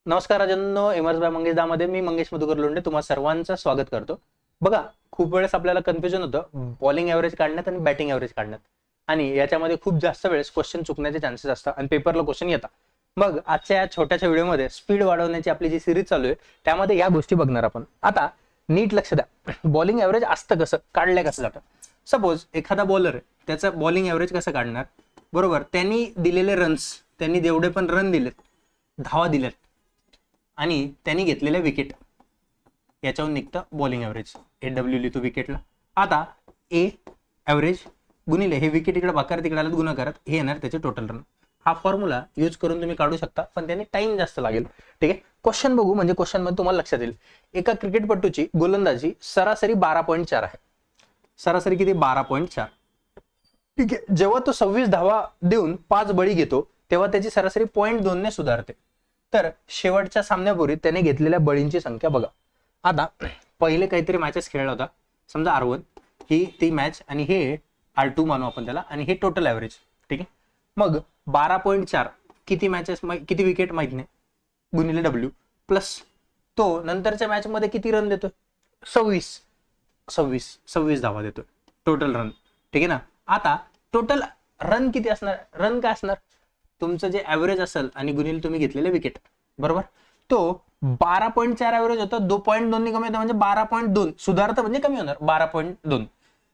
नमस्कार राजांनो, एमर्स बाय मंगेश मध्ये मी मंगेश मधुकर लोंढे तुम्हा सर्वांचं स्वागत करतो. बघा, खूप वेळेस आपल्याला कन्फ्युजन होतं बॉलिंग ॲव्हरेज काढण्यात आणि बॅटिंग ॲव्हरेज काढण्यात, आणि याच्यामध्ये खूप जास्त वेळेस क्वेश्चन चुकण्याचे चान्सेस असतात आणि पेपरला क्वेश्चन येतात. मग आजच्या या छोट्याशा व्हिडिओमध्ये स्पीड वाढवण्याची आपली जी सिरीज चालू आहे त्यामध्ये या गोष्टी बघणार आपण. आता नीट लक्ष द्या, बॉलिंग ॲव्हरेज असतं कसं, काढल्या कसं जातं. सपोज एखादा बॉलर आहे, त्याचं बॉलिंग ॲव्हरेज कसं काढणार, बरोबर, त्यांनी दिलेले रन्स, त्यांनी जेवढे पण रन दिलेत, धावा दिल्यात आणि त्यांनी घेतलेल्या विकेट, याच्यावर निघतं बॉलिंग ॲव्हरेज. AW लिहितो विकेटला. आता ए ॲव्हरेज गुणिले हे विकेट इकडे भाकार तिकडे आलं गुणाकारात, हे येणार त्याचे टोटल रन. हा फॉर्म्युला यूज करून तुम्ही काढू शकता, पण त्याने टाइम जास्त लागेल. ठीक आहे, क्वेश्चन बघू, म्हणजे क्वेश्चन मध्ये तुम्हाला लक्षात येईल. एका क्रिकेटपटूची गोलंदाजी सरासरी 12.4 आहे. सरासरी किती? 12.4. ठीक आहे, जेव्हा तो 26 धावा देऊन 5 बळी घेतो तेव्हा त्याची सरासरी 0.2 ने सुधारते. तर शेवटच्या सामन्यापूर्वी त्याने घेतलेल्या बळींची संख्या बघा. आता पहिले काहीतरी मॅचेस खेळला होता, समजा R1 ही ती मॅच आणि हे R2 मानू आपण त्याला, आणि हे टोटल ॲव्हरेज. ठीक आहे, मग 12.4 किती मॅचेस, किती विकेट माहित नाही, गुणिले W प्लस तो नंतरच्या मॅच मध्ये किती रन देतोय, 26 धावा देतोय टोटल रन. ठीक आहे ना. आता टोटल रन किती असणार, रन काय असणार, तुमचं जे ॲव्हरेज असेल आणि गुणिले तुम्ही घेतलेले विकेट, बरोबर. तो 12.4 ॲव्हरेज होता, 2.2 ने कमी होतं म्हणजे 12.2 सुधारतं, म्हणजे कमी होणार 12.2.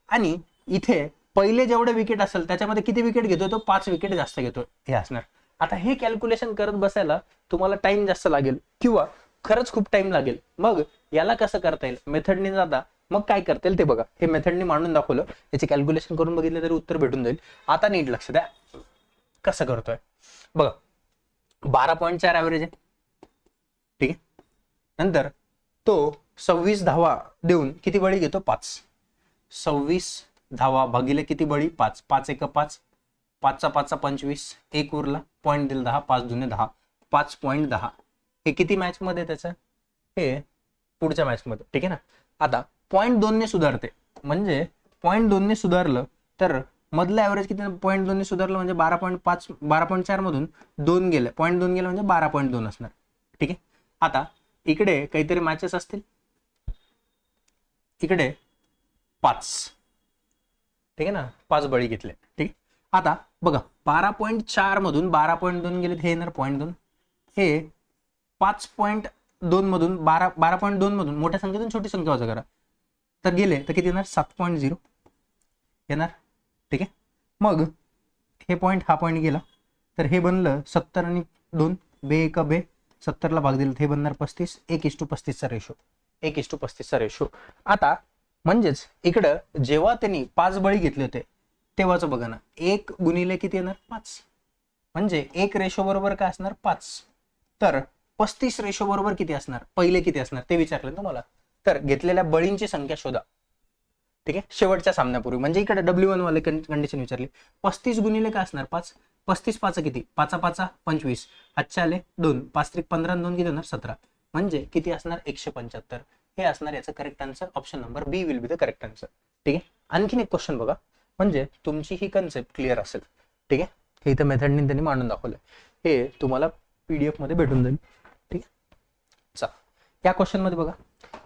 आणि इथे पहिले जेवढे विकेट असेल त्याच्यामध्ये किती विकेट घेतोय, तो 5 विकेट जास्त घेतोय, हे असणार. आता हे कॅल्क्युलेशन करत बसायला तुम्हाला टाइम जास्त लागेल किंवा खरंच खूप टाइम लागेल. मग याला कसं करता येईल, मेथडने जाता मग काय करता येईल ते बघा. हे मेथडने मांडून दाखवलं, याचे कॅल्क्युलेशन करून बघितलं तरी उत्तर भेटून जाईल. आता नीट लक्ष द्या कसं करतोय बघा. 12.4 ॲव्हरेज आहे, ठीक आहे. नंतर तो 26 धावा देऊन किती बळी घेतो, 5. 26 धावा भागिले किती बळी, 5. 5 एक 5, 5चा 5चा 25, एक उरला, पॉईंट दिल 10, 5 दुने 10, 5.10. हे किती मॅच मध्ये त्याचं, हे पुढच्या मॅच मध्ये. ठीक आहे ना. आता 0.2 ने सुधारते, म्हणजे 0.2 ने सुधारलं तर मधलं ॲव्हरेज किती, 0.2 ने सुधारलं म्हणजे 12.5, 12.4 मधून 2 गेलं, 0.2 गेलं म्हणजे 12.2 असणार. ठीक आहे. आता इकडे काहीतरी मॅचेस असतील, इकडे 5, ठीक आहे ना, 5 बळी घेतले. ठीक आहे. आता बघा, 12.4 मधून 12.2 गेले, हे येणार 0.2. हे 5.2 मधून 12.2 मधून मोठ्या संख्येतून छोटी संख्या वजा करा, तर गेले तर किती येणार, 7.0 येणार. ठीक आहे. मग हे पॉईंट, हा पॉईंट गेला, तर हे बनलं 70 आणि 2, बे एक बे, 70ला भाग दिलं हे बनणार 35, 1:35 चा रेशो, 1:35 चा रेशो. आता म्हणजेच इकडं जेव्हा त्यांनी 5 बळी घेतले होते तेव्हाच बघा ना, 1 गुणिले किती येणार, 5, म्हणजे 1 रेशो बरोबर काय असणार, 5. तर 35 रेशो बरोबर किती असणार, पहिले किती असणार ते विचारलं तुम्हाला. तर घेतलेल्या बळींची संख्या शोधा. ठीक आहे, शेवटच्या सामन्यापूर्वी, म्हणजे इकडे W1 वाले कंडिशन विचारली. 35 गुणिले काय असणार, 5. 35 5 किती, 5 5 25, हातचे आले 2, 5 3 15, 2 किती होणार, 17, म्हणजे किती असणार, 175. हे असणार याचं correct answer. Option number B will be the correct answer. ठीक आहे. आणखीन एक क्वेश्चन बघा, म्हणजे तुमची ही कन्सेप्ट क्लिअर असेल. ठीक आहे, हे इथं मेथडने त्यांनी मांडून दाखवलं, हे तुम्हाला PDF मध्ये भेटून जाईल. ठीक आहे. चला, या क्वेश्चन मध्ये बघा,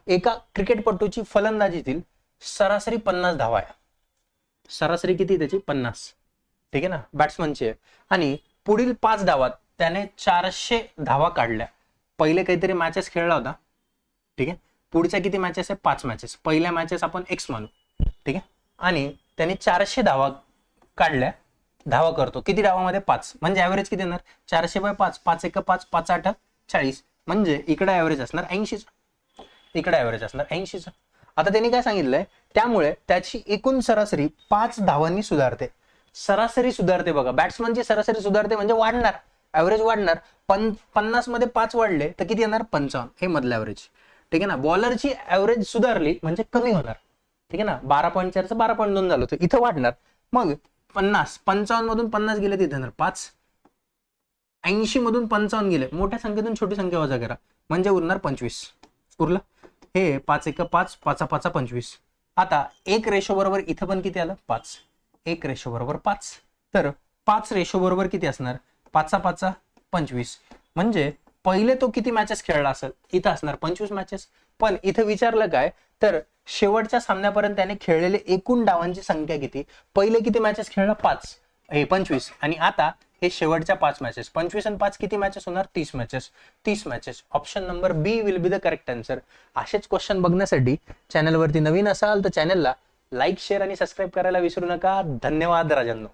एका क्रिकेटपटूची फलंदाजीतील सरासरी 50 धावा आहे. सरासरी किती त्याची, 50. ठीक आहे ना, बॅट्समनची आहे. आणि पुढील 5 धावात त्याने 400 धावा काढल्या. पहिले काहीतरी मॅचेस खेळला होता. ठीक आहे. पुढच्या किती मॅचेस आहे, 5 मॅचेस. पहिल्या मॅचेस आपण X मानू. ठीक आहे. आणि त्याने 400 धावा काढल्या, धावा करतो किती धावामध्ये, 5, म्हणजे ॲव्हरेज किती येणार, 400/5, 5 1 5, 5 8 40, म्हणजे इकडे ॲव्हरेज असणार 80चं, इकडे ॲव्हरेज असणार 80चं. आता त्यांनी काय सांगितलंय, त्यामुळे त्याची एकूण सरासरी 5 धावांनी सुधारते. सरासरी सुधारते बघा, बॅट्समनची सरासरी सुधारते म्हणजे वाढणार, ॲव्हरेज वाढणार. 50 मध्ये 5 वाढले तर किती येणार, 55, हे मधलं ॲव्हरेज. ठीक आहे ना. बॉलरची ॲव्हरेज सुधारली म्हणजे कमी होणार. ठीक आहे ना, 12.4चं 12.2 झालं होतं, इथं वाढणार. मग 55 मधून 50 गेले तिथे येणार 5, 80 मधून 55 गेले, मोठ्या संख्येतून छोटी संख्या वजा करा, म्हणजे उरणार 25. उरलं, हे 5 1 5, 5 5 25. आता 1 रेशो बरोबर इथं पण किती आलं, 5. 1 रेशो बरोबर 5, तर 5 रेशो बरोबर किती असणार, 5 5 25, म्हणजे पहिले तो किती मॅचेस खेळला असेल, इथं असणार 25 मॅचेस. पण इथं विचारलं काय, तर शेवटच्या सामन्यापर्यंत त्याने खेळलेले एकूण डावांची संख्या किती. पहिले किती मॅचेस खेळला, 5, हे 25, आणि आता हे शेवटच्या 5 मॅचेस. 25 आणि 5 किती मॅचेस होणार, 30 matches. 30 matches. Option number B will be the correct answer. असेच क्वेश्चन बघण्यासाठी चॅनलवरती नवीन असाल तर चॅनलला लाईक, शेअर आणि सबस्क्राईब करायला विसरू नका. धन्यवाद राजांनो.